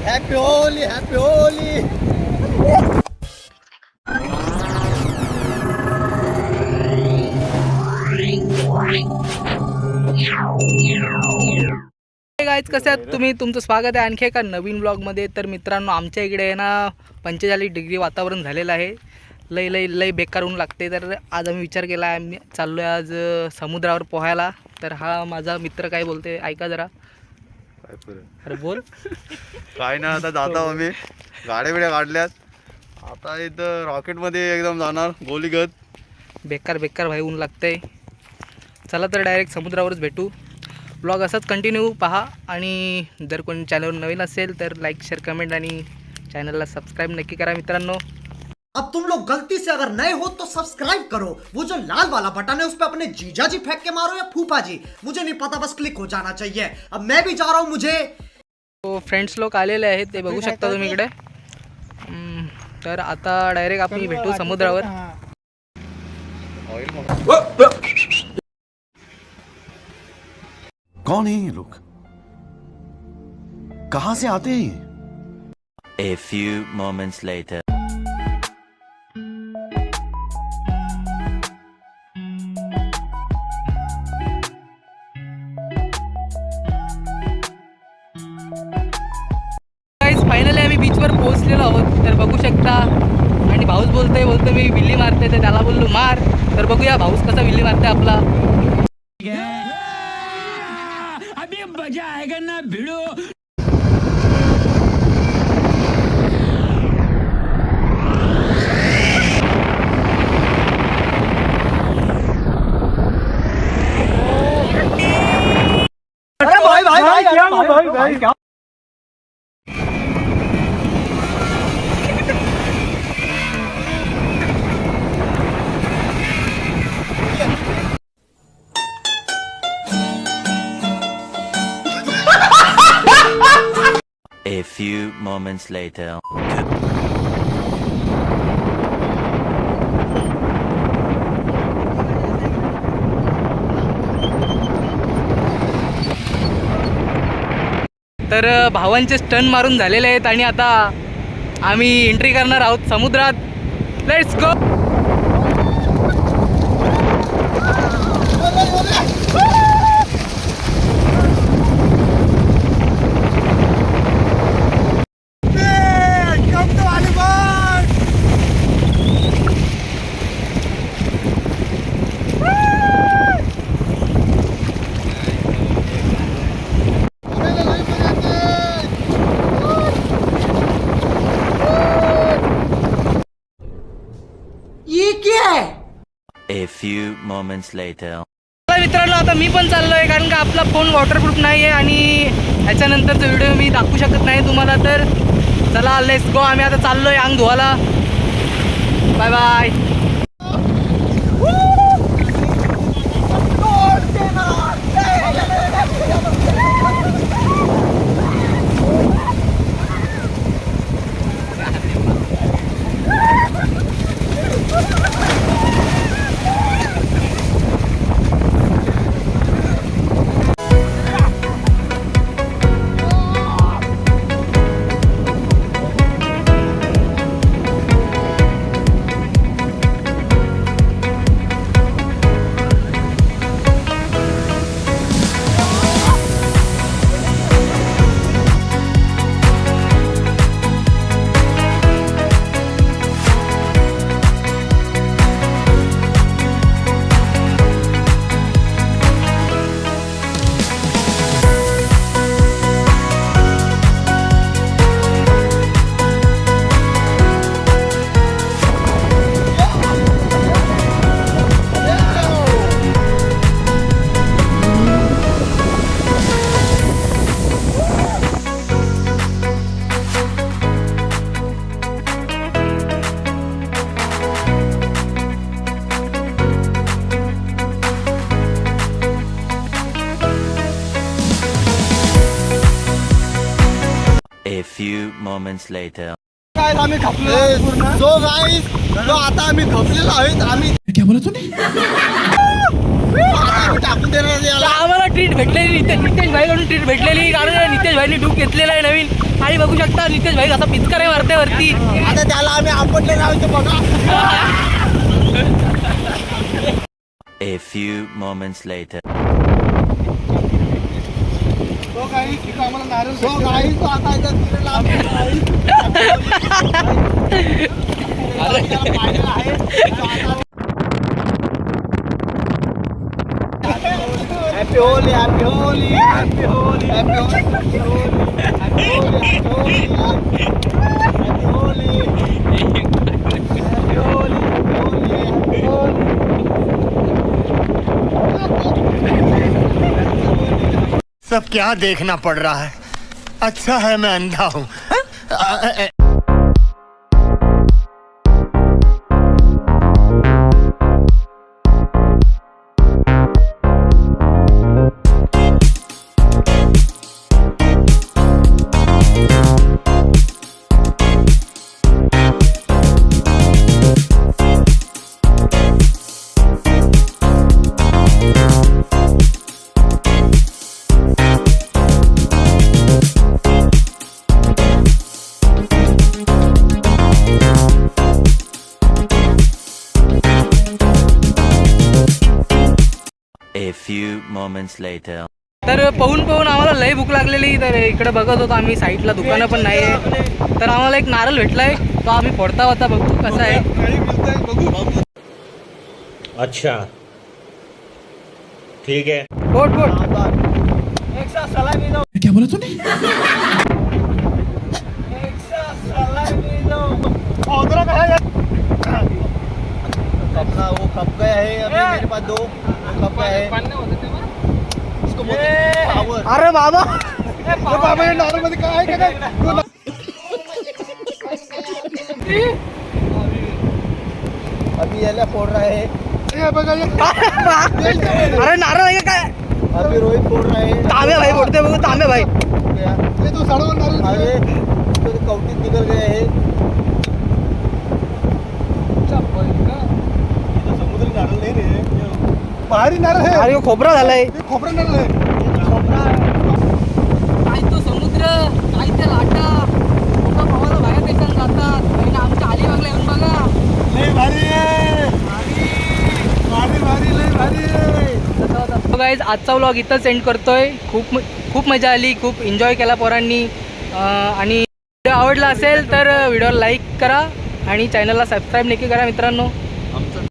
Happy Holi happy Holy. Guys कसे आहात तुम्ही. तुमचं स्वागत आहे आणखी एका नवीन ब्लॉगमध्ये. तर मित्रांनो, आमच्या इकडे आहे ना 45 डिग्री वातावरण झालेलं आहे. लई लई लई बेकार ऊन लागते. तर आज आम्ही विचार केला आहे, आम्ही चाललो आहे आज समुद्रावर पोहायला. तर हा माझा मित्र काय बोलते ऐका जरा. अरे बोल. काय ना, आता जातो आम्ही, गाड्या बिड्या काढल्यात. आता इथं रॉकेटमध्ये एकदम जाणार गोलीगत. बेकार बेकार भाई ऊन लागतंय. चला तर डायरेक्ट समुद्रावरच भेटू. ब्लॉग असाच कंटिन्यू पहा. आणि जर कोणी चॅनलवर नवीन असेल तर लाईक शेअर कमेंट आणि चॅनलला सबस्क्राईब नक्की करा मित्रांनो. अब तुम लोग गलती से अगर नए हो तो सब्सक्राइब करो. वो जो लाल वाला बटन है उस पे अपने जीजा जी फेंक के मारो या फूफा जी, मुझे नहीं पता, बस क्लिक हो जाना चाहिए. अब मैं भी जा रहा हूँ. मुझे तो फ्रेंड्स लोक आलेले आहेत, ते बघू शकता तुम्ही इकडे. तर आता डायरेक्ट आपण भेटू समुद्रावर. कौन है ये लोग, कहां से आते हैं? A few moments later. Finally आम्ही बीचवर पोहोचलेलो आहोत. तर बघू शकता. आणि भाऊस बोलतोय मी विल्ली मारते, तर त्याला बोललो मार. तर बघूया भाऊस कसा विल्ली मारते आपला. अभी मजा आएगा ना भिड़ो. A few moments later. तर भावांचे स्टन मारून झालेले आहेत आणि आता आम्ही एंट्री करणार आहोत समुद्रात. Let's go. ये क्या है? A few moments later. मित्रांनो, आता मी पण चाललोय, कारण का आपला फोन वॉटरप्रूफ नाही आहे आणि ह्याच्यानंतरचा व्हिडिओ मी दाखवू शकत नाही तुम्हाला. तर चला लेट्स गो. आम्ही आता चाललोय अंग धुवायला. Bye bye. A few moments later. आम्ही खपलो सो गाईस. आता आम्ही खपलेलो आहोत. आम्ही क्या बोला तूने? टाकून देणार याला. आम्हाला ट्रीट भेटलेली नितेश भाईकडून ट्रीट भेटलेली, कारण नितेश भाईनी डूब घेतलेला आहे नवीन. आणि बघू शकता नितेश भाई असा पिचकार आहे मारते वरती. आता त्याला आम्ही आपटले लावायचं बघा. A few moments later. Happy Holi happy Holi happy Holi happy Holi सब क्या देखना पड़ रहा है? अच्छा है मैं अंधा हूँ. A few moments later. तर पाहून आम्हाला लय भूक लागलेली. तर इकडे बघत होतो आम्ही, साईडला दुकानं पण नाही आहे. तर आम्हाला एक नारळ भेटलाय, तो आम्ही फोडता होता, बघू कसा आहे. अच्छा ठीक है. फोड फोड. क्या बोला तूने? अपना वो कप गया है अभी मेरे पास 2 कप गया है. इसको बोलते पावर. अरे बाबा बाबा हे नारळ मध्ये काय आहे का? अभी याला फोड़ रहा है. अरे नारळ आहे का काय? अभी रोहित फोड़ रहा है. तांबे भाई फोडते बघू, तांबे भाई. ये तो सड़वा नारळ अरे तो कवटी निकल गया है. समुद्री नारळ नाही रे, बाहेरी नारळ है. अरे खोबरा झालाय. खोबरा नारळ है. काय तो समुद्र, काय त्या लाटा, लोक भावाला बाहेर देशात जातात. आणि आमच्या अलिबागला येऊन बघा. लय भारी आहे. भारी भारी लय भारी आहे. गाईज आजचा व्लॉग इथंच एंड करतोय. खूप मजा आली, खूप एन्जॉय केला पोरांनी. आणि व्हिडिओ आवडला असेल तर व्हिडिओला लाईक करा आणि चॅनलला सबस्क्राईब नक्की करा मित्रांनो. आमचं